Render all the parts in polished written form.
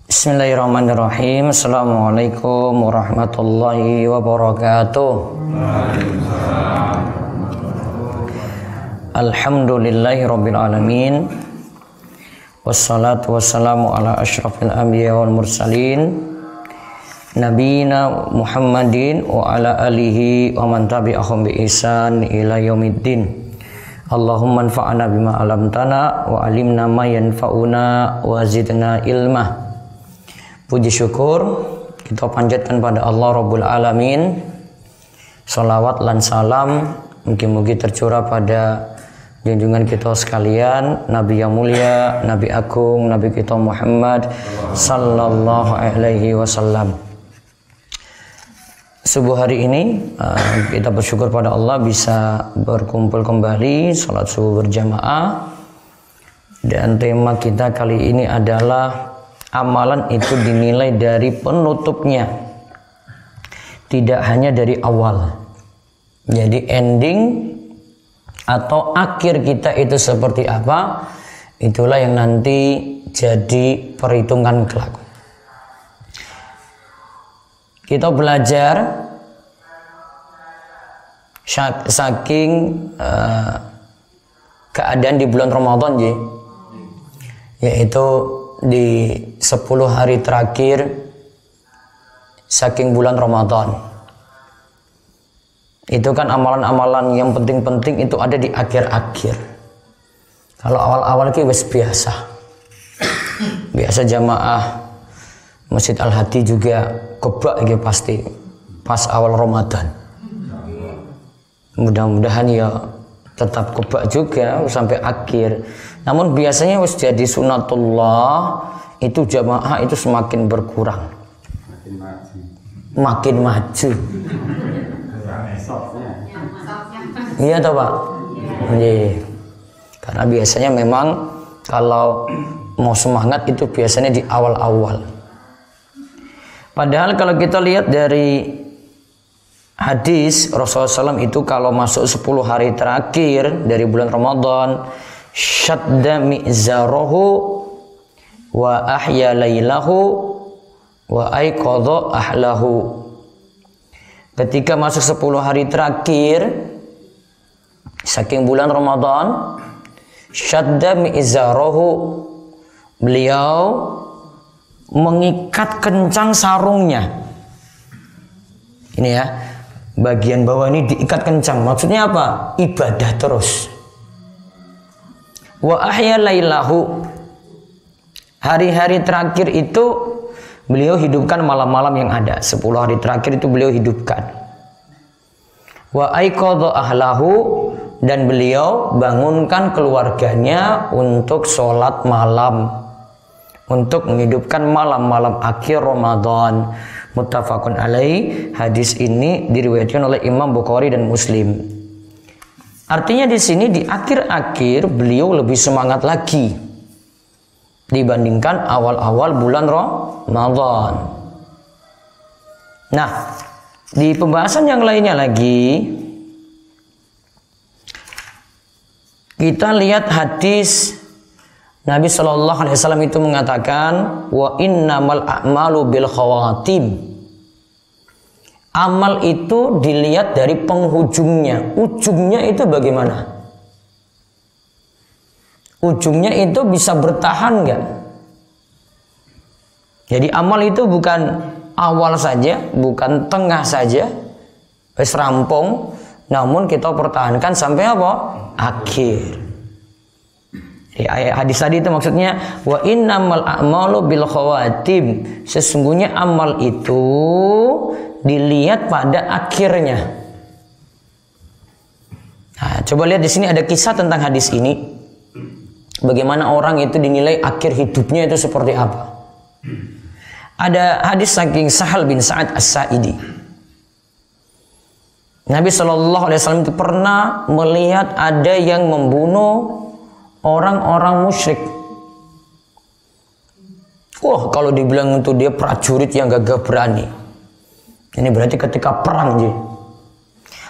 Bismillahirrahmanirrahim. Assalamualaikum warahmatullahi wabarakatuh. Alhamdulillahi rabbil alamin. Wassalatu wassalamu ala asyrafil anbiya wal mursalin Nabiyina Muhammadin wa ala alihi wa man tabi'ahum bi ihsan ila yaumiddin. Allahumma anfa'na bima 'allamtana wa 'allimna ma yanfa'una wa zidna ilma. Puji syukur kita panjatkan pada Allah Rabbul Alamin. Salawat lan salam mugi-mugi tercurah pada junjungan kita sekalian, Nabi yang mulia, Nabi agung, Nabi kita Muhammad sallallahu alaihi wasallam. Subuh hari ini kita bersyukur pada Allah bisa berkumpul kembali salat subuh berjamaah, dan tema kita kali ini adalah amalan itu dinilai dari penutupnya, tidak hanya dari awal. Jadi ending atau akhir kita itu seperti apa, itulah yang nanti jadi perhitungan kelak. Kita belajar saking keadaan di bulan Ramadan, yaitu di 10 hari terakhir saking bulan Ramadan. Itu kan amalan-amalan yang penting-penting itu ada di akhir-akhir. Kalau awal-awal ki wis biasa. Biasa jamaah Masjid Al-Hadi juga kebak gitu pasti pas awal Ramadan. Mudah-mudahan ya tetap kebak juga sampai akhir. Namun biasanya wis jadi sunatullah itu jamaah itu semakin berkurang. Makin maju. Iya toh Pak? Iya. Karena biasanya memang kalau mau semangat itu biasanya di awal-awal. Padahal kalau kita lihat dari hadis Rasulullah SAW itu kalau masuk 10 hari terakhir dari bulan Ramadan, syadda mi'zarahu wa ahya laylahu wa aiqadha ahlahu. Ketika masuk 10 hari terakhir saking bulan Ramadan, syadda mi'zarahu, beliau mengikat kencang sarungnya. Ini ya, bagian bawah ini diikat kencang. Maksudnya apa? Ibadah terus. Wa ahya lailahu, hari-hari terakhir itu beliau hidupkan malam-malam yang ada. 10 hari terakhir itu beliau hidupkan. Wa aiqadha ahlahu, dan beliau bangunkan keluarganya untuk sholat malam, untuk menghidupkan malam-malam akhir Ramadan. Muttafaqun alaih. Hadis ini diriwayatkan oleh Imam Bukhari dan Muslim. Artinya di sini di akhir-akhir beliau lebih semangat lagi dibandingkan awal-awal bulan Ramadan. Nah, di pembahasan yang lainnya lagi kita lihat hadis Nabi Shallallahu Alaihi Wasallam itu mengatakan, wa innamal a'malu bil khawatim. Amal itu dilihat dari penghujungnya. Ujungnya itu bagaimana? Ujungnya itu bisa bertahan nggak? Jadi amal itu bukan awal saja, bukan tengah saja, wis rampung, namun kita pertahankan sampai apa? Akhir. Hadis tadi itu maksudnya wa innamal a'malu bil khawatim. Sesungguhnya amal itu dilihat pada akhirnya. Nah, coba lihat di sini ada kisah tentang hadis ini. Bagaimana orang itu dinilai akhir hidupnya itu seperti apa? Ada hadis saking Sahal bin Sa'ad As-Sa'idi. Nabi SAW itu pernah melihat ada yang membunuh orang-orang musyrik. Wah, kalau dibilang itu dia prajurit yang gagah berani. Ini berarti ketika perang.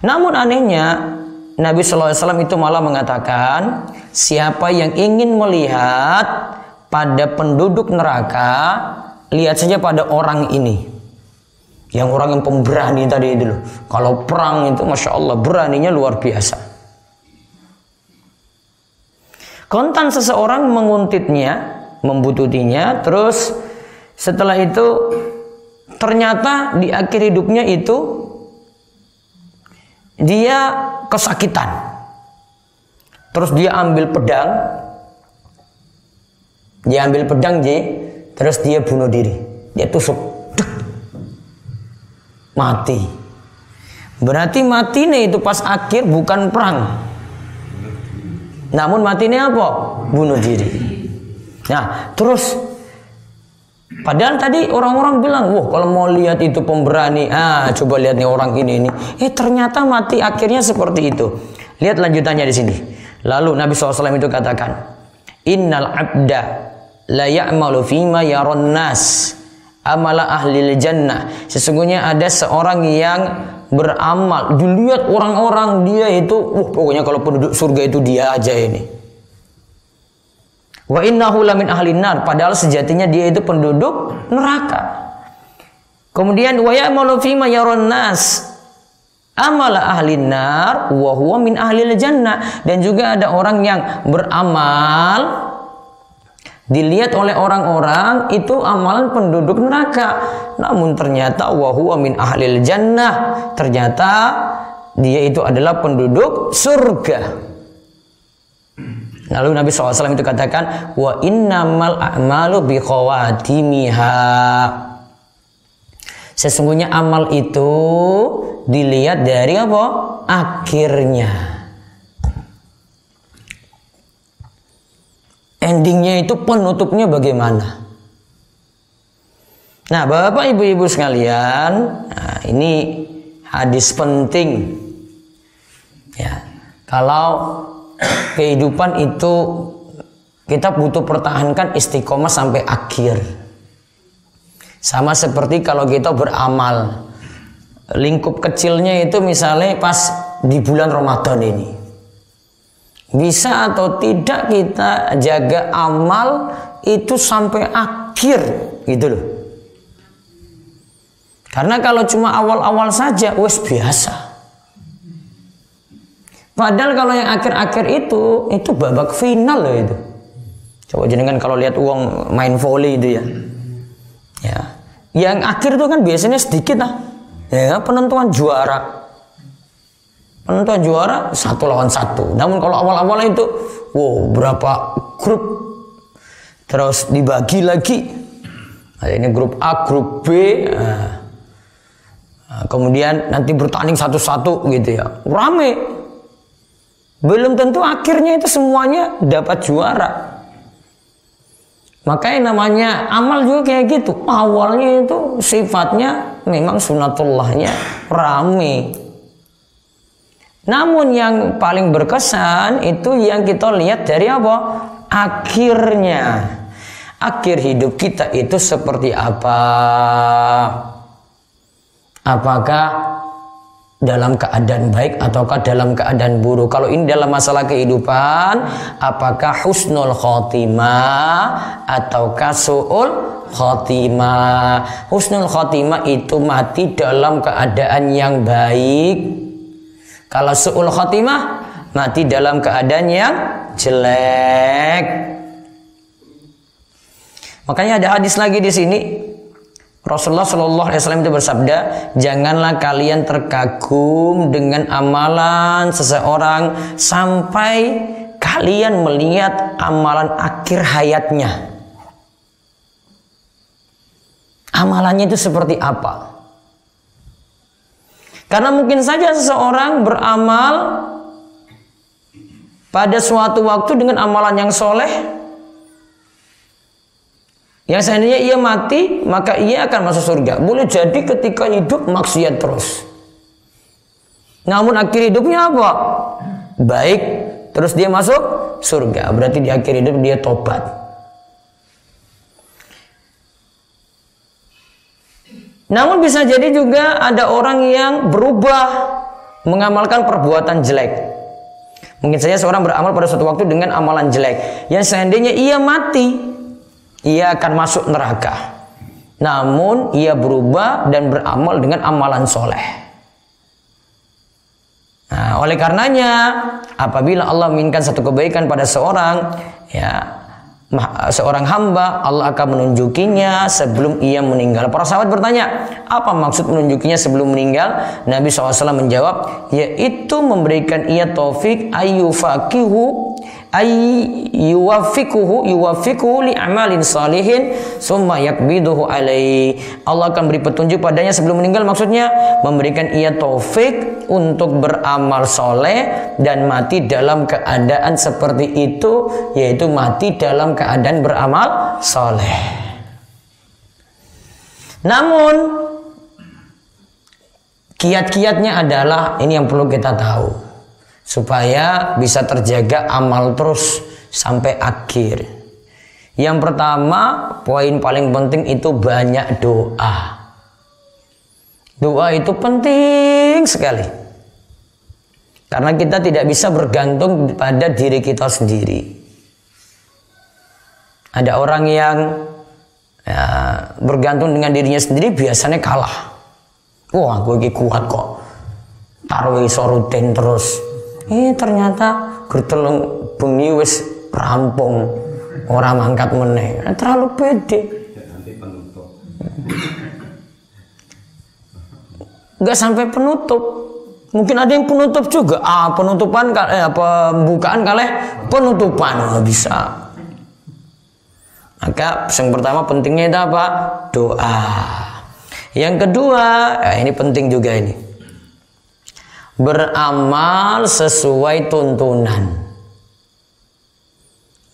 Namun anehnya Nabi SAW itu malah mengatakan, siapa yang ingin melihat pada penduduk neraka Lihat saja pada orang ini. Yang orang yang pemberani tadi itu loh. Kalau perang itu Masya Allah beraninya luar biasa. Kontan seseorang menguntitnya, membututinya, terus setelah itu ternyata di akhir hidupnya itu dia kesakitan. Terus dia ambil pedang. Terus dia bunuh diri. Dia tusuk. Mati. Berarti matinya itu pas akhir bukan perang. Namun matinya apa? Bunuh diri. Nah, terus padahal tadi orang-orang bilang, wah kalau mau lihat itu pemberani, coba lihat nih orang ini. Ternyata mati akhirnya seperti itu. Lihat lanjutannya di sini. Lalu Nabi SAW itu katakan, Innal abda la ya'malu fima yaron nas amala ahlil jannah. Sesungguhnya ada seorang yang beramal, dilihat orang-orang dia itu, pokoknya kalau penduduk surga itu dia aja ini. Wa innahu lamin ahlin nar, padahal sejatinya dia itu penduduk neraka. Kemudian wa ya'malu fima yaron nas amala ahlin nar wa huwa min ahlil jannah. Dan juga ada orang yang beramal dilihat oleh orang-orang itu amalan penduduk neraka, namun ternyata wa huwa min ahlil jannah, ternyata dia itu adalah penduduk surga. Lalu Nabi SAW itu katakan, wa innamal a'malu bikhawatimiha. Sesungguhnya amal itu dilihat dari apa? Akhirnya. Endingnya itu penutupnya bagaimana? Nah, Bapak Ibu-ibu sekalian, ini hadis penting. Ya, kalau kehidupan itu kita butuh pertahankan istiqomah sampai akhir. Sama seperti kalau kita beramal, lingkup kecilnya itu misalnya pas di bulan Ramadan ini. Bisa atau tidak kita jaga amal itu sampai akhir gitu loh. Karena kalau cuma awal-awal saja wes biasa. Padahal kalau yang akhir-akhir itu babak final loh itu. Coba jenengan kalau lihat uang main volley itu ya. Ya. Yang akhir itu kan biasanya sedikit lah. Ya, penentuan juara. Penentuan juara 1 lawan 1. Namun kalau awal-awal itu, berapa grup, terus dibagi lagi. Nah, ini grup A, grup B. Kemudian nanti bertanding satu-satu gitu ya. Rame. Belum tentu akhirnya itu semuanya dapat juara. Makanya namanya amal juga kayak gitu. Awalnya itu sifatnya memang sunatullahnya rame. Namun yang paling berkesan itu yang kita lihat dari apa? Akhirnya. Akhir hidup kita itu seperti apa? Apakah dalam keadaan baik ataukah dalam keadaan buruk? Kalau ini dalam masalah kehidupan, apakah husnul khotimah ataukah su'ul khotimah? Husnul khotimah itu mati dalam keadaan yang baik. Kalau su'ul khotimah mati dalam keadaan yang jelek. Makanya ada hadis lagi di sini. Rasulullah Shallallahu Alaihi Wasallam itu bersabda, janganlah kalian terkagum dengan amalan seseorang sampai kalian melihat amalan akhir hayatnya. Amalannya itu seperti apa? Karena mungkin saja seseorang beramal pada suatu waktu dengan amalan yang soleh, yang seandainya ia mati maka ia akan masuk surga. Boleh jadi ketika hidup maksiat terus, namun akhir hidupnya apa? Baik, terus dia masuk surga. Berarti di akhir hidup dia tobat. Namun bisa jadi juga ada orang yang berubah mengamalkan perbuatan jelek. Mungkin saja seorang beramal pada suatu waktu dengan amalan jelek, yang seandainya ia mati, ia akan masuk neraka. namun ia berubah dan beramal dengan amalan soleh. Nah, oleh karenanya apabila Allah menginginkan satu kebaikan pada seorang, seorang hamba, Allah akan menunjukinya sebelum ia meninggal. Para sahabat bertanya, apa maksud menunjukinya sebelum meninggal? Nabi SAW menjawab, yaitu memberikan ia taufik yuwafiquhu li amalin salihin summa yakbiduhu alaihi. Allah akan beri petunjuk padanya sebelum meninggal, maksudnya memberikan ia taufik untuk beramal soleh dan mati dalam keadaan seperti itu, yaitu mati dalam keadaan beramal soleh. Namun kiat-kiatnya adalah ini yang perlu kita tahu supaya bisa terjaga amal terus sampai akhir. Yang pertama, poin paling penting itu banyak doa. Doa itu penting sekali, karena kita tidak bisa bergantung pada diri kita sendiri. Ada orang yang bergantung dengan dirinya sendiri biasanya kalah. Wah, gue kuat kok, taruh soruten terus. Ternyata gerteleng bengi wis rampung, orang mangkat meneh. Terlalu pede. Enggak sampai penutup. Mungkin ada yang penutup juga. Penutupan pembukaan kalih penutupan bisa. Maka yang pertama pentingnya itu apa? Doa. Yang kedua, ini penting juga ini. Beramal sesuai tuntunan.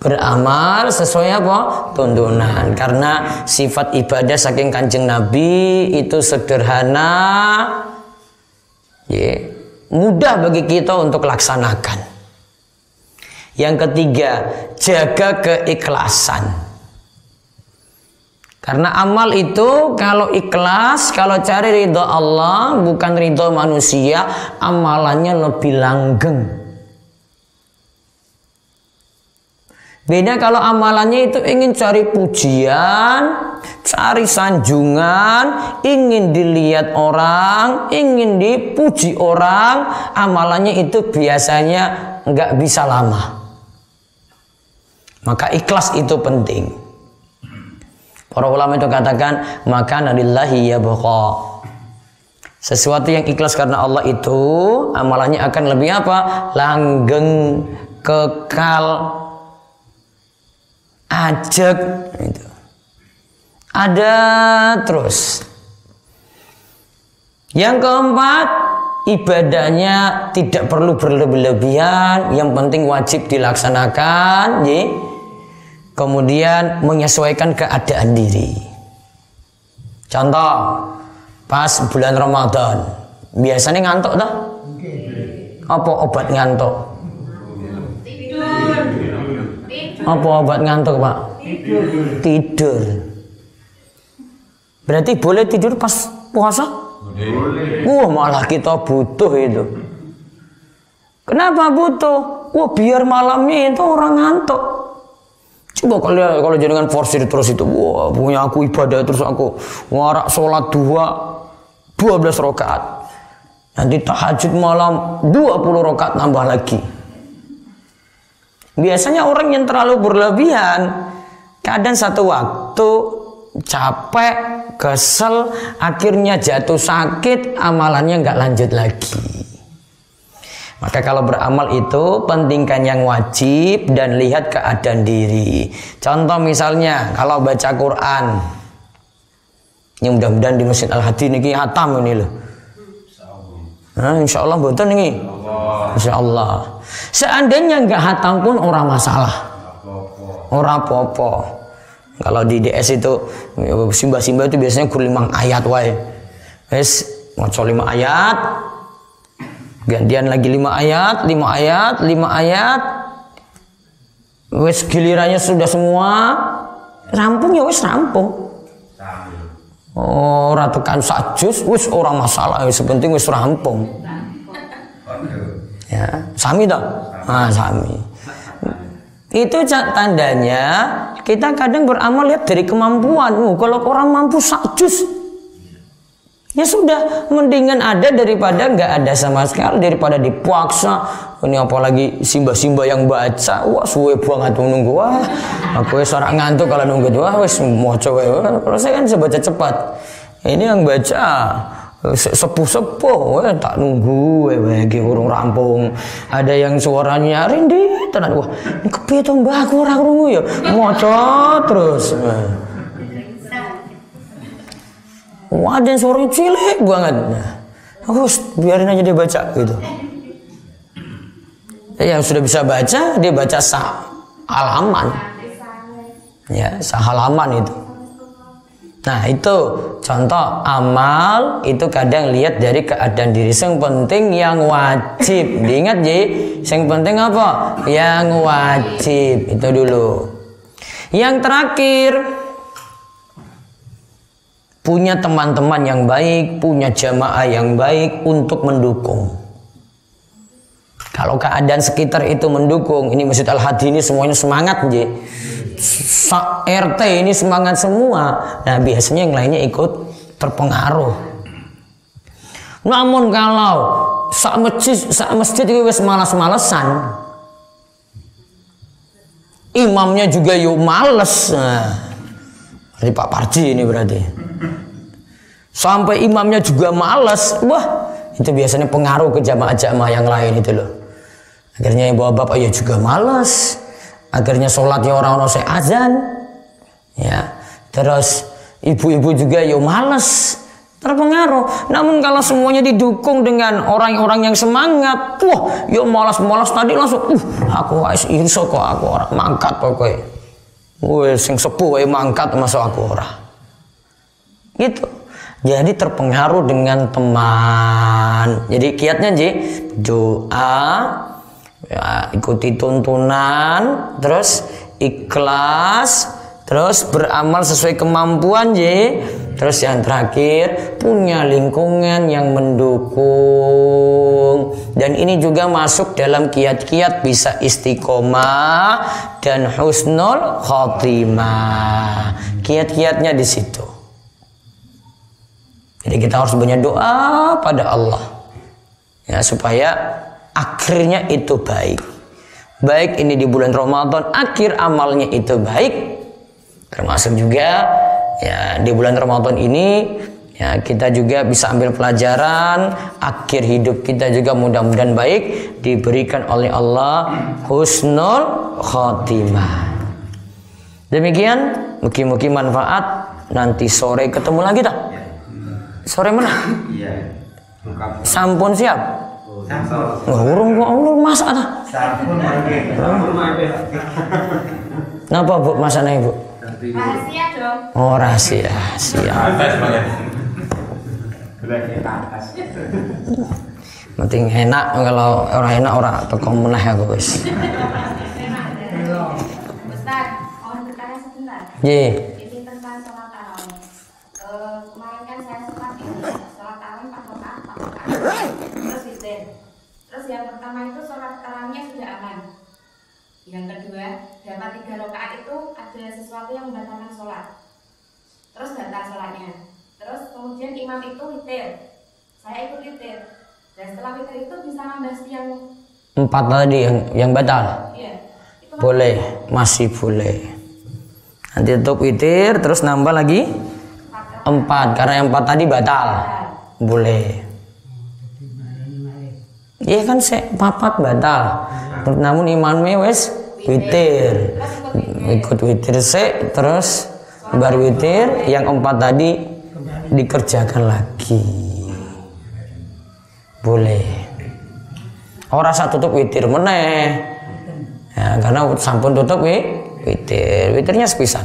Beramal sesuai apa? Tuntunan. Karena sifat ibadah saking Kanjeng Nabi itu sederhana, mudah bagi kita untuk laksanakan. Yang ketiga, jaga keikhlasan. Karena amal itu kalau ikhlas, kalau cari ridho Allah bukan ridho manusia, amalannya lebih langgeng. Beda kalau amalannya itu ingin cari pujian, cari sanjungan, ingin dilihat orang, ingin dipuji orang, amalannya itu biasanya nggak bisa lama. Maka ikhlas itu penting. Para ulama itu katakan, maka nadillahi yabqa. Sesuatu yang ikhlas karena Allah itu amalannya akan lebih apa? Langgeng, kekal, ajak gitu. Ada terus. Yang keempat, ibadahnya tidak perlu berlebihan, yang penting wajib dilaksanakan, kemudian menyesuaikan keadaan diri. Contoh, pas bulan Ramadan, biasanya ngantuk dah? Apa obat ngantuk? Apa obat ngantuk, Pak? Tidur. Berarti boleh tidur pas puasa? Malah kita butuh itu. Kenapa butuh? Biar malamnya itu orang ngantuk. Coba kalau jangan forsir terus itu, punya aku ibadah terus aku warak sholat 12 rakaat. Nanti tahajud malam 20 rakaat tambah lagi. Biasanya orang yang terlalu berlebihan, kadang satu waktu capek, kesel, akhirnya jatuh sakit, amalannya nggak lanjut lagi. Maka kalau beramal itu pentingkan yang wajib dan lihat keadaan diri. Contoh misalnya kalau baca Quran, yang mudah-mudahan di Masjid Al-Hadi ini hatam ini loh. Insya Allah betul nih. Insya Allah. Seandainya nggak hatam pun orang masalah, orang apa-apa. Kalau di DS itu simba-simba itu biasanya kur 5 ayat wae. Wes maca 5 ayat. Gantian lagi 5 ayat, 5 ayat, 5 ayat. Wes gilirannya sudah semua rampung ya wes rampung. Ratukan sajus, wes orang masalah, wes penting wes rampung. Ya, sami toh? Sami. Itu tandanya kita kadang beramal lihat dari kemampuan. Kalau orang mampu sak juz, ya sudah, mendingan ada daripada nggak ada sama sekali, daripada dipaksa. Ini apalagi simba-simba yang baca, wah suwe banget nunggu, wah aku seorang ngantuk kalau nunggu, wah wes mau coba. Kalau saya kan bisa baca cepat, ini yang baca sepuh-sepuh, tak nunggu, lagi urung rampung. Ada yang suaranya rindih, tenan, wah ini kepiye to mbah aku ora krungu ya, maca terus. Wah, ada yang suaranya cilik banget. Aku biarin aja dia baca gitu. Yang sudah bisa baca, dia baca halaman. Ya, halaman itu. Nah, itu contoh amal itu kadang lihat dari keadaan diri. Yang penting yang wajib. Diingat, Ji. Yang penting apa? Yang wajib. Itu dulu. Yang terakhir, punya teman-teman yang baik, punya jamaah yang baik untuk mendukung. Kalau keadaan sekitar itu mendukung, ini Masjid Al-Hadi ini semuanya semangat, Ji. RT ini semangat semua. Nah, biasanya yang lainnya ikut terpengaruh. Namun kalau sak masjid itu wis malas-malesan, imamnya juga yuk males. Nah, ini Pak Parji ini berarti. Sampai imamnya juga males, wah itu biasanya pengaruh ke jamaah-jamaah yang lain itu loh. Akhirnya bapak-bapak ya juga malas. Akhirnya sholatnya orang-orang saya azan, ya. Terus ibu-ibu juga ya males, terpengaruh. Namun kalau semuanya didukung dengan orang-orang yang semangat, wah, ya malas-malas tadi langsung, aku iso kok aku orang mangkat pokoknya. Wes sing sepuh wae mangkat masuk aku ora. Gitu. Jadi terpengaruh dengan teman. Jadi kiatnya Ji, doa, ya, ikuti tuntunan, terus ikhlas, terus beramal sesuai kemampuan Ji. Terus yang terakhir, punya lingkungan yang mendukung. Dan ini juga masuk dalam kiat-kiat bisa istiqomah dan husnul khotimah. Kiat-kiatnya di situ. Jadi kita harus banyak doa pada Allah, ya, supaya akhirnya itu baik. Baik ini di bulan Ramadan, akhir amalnya itu baik. Termasuk juga ya di bulan Ramadan ini ya kita juga bisa ambil pelajaran, akhir hidup kita juga mudah-mudahan baik, diberikan oleh Allah husnul khotimah. Demikian, mungkin manfaat. Nanti sore ketemu lagi tak? Sore mana? Iya. Sampun siap? Urung kok urung masak ta? Sampun mangke. Napa Bu masaknya Ibu? Rahasia dong. Oh, rahasia. Siap. Penting enak, kalau orang enak orang teko meneh aku wis. Ustaz, mohon bertanya sebentar. Nggih. Ini tentang salat tarawih. Kemarin kan saya sempat salat tarawih 4 rakaat, terus witir. Terus yang pertama itu salat tarawihnya sudah aman. Yang kedua, dapat 3 rakaat itu ada sesuatu yang membatalkan sholat. Terus batal sholatnya. Terus kemudian imam itu witir. Saya ikut witir. Dan setelah witir itu bisa nambah yang 4 tadi yang batal. Iya. Boleh, masih boleh. Nanti tutup witir terus nambah lagi 4 karena yang 4 tadi batal. Boleh. Iya kan papat batal. Namun imamnya wes witir, ikut witir terus baru witir, yang 4 tadi dikerjakan lagi. Boleh. Orang satu tutup witir meneh. Ya, karena sampun tutup witir. Witirnya sepisan.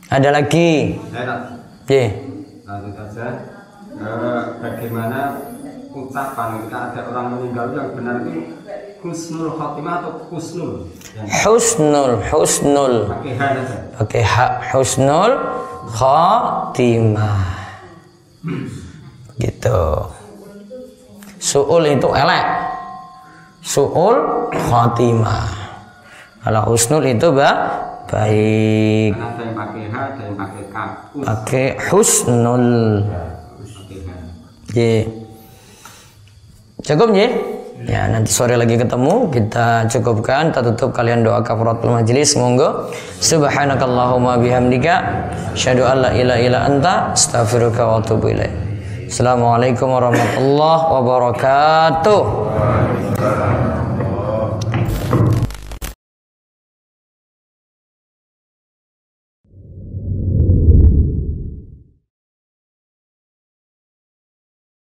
Ada lagi. Ye. Lanjut saja. Bagaimana ucapan kita ada orang meninggal yang benar itu husnul khotimah atau husnul? Husnul. Pakai hak husnul khotimah. Gitu. Su'ul itu elek. Su'ul khotimah. Kalau husnul itu Baik. Ada yang pakai H, ada yang pakai K. Pakai husnul. Ye. Cukup ya? Ya, nanti sore lagi ketemu, kita cukupkan, kita tutup, kalian doa kafaratul majelis, monggo. Subhanakallahumma bihamdika asyhadu an la ilaha illa anta astaghfiruka wa atubu ilaik. Assalamualaikum warahmatullahi wabarakatuh.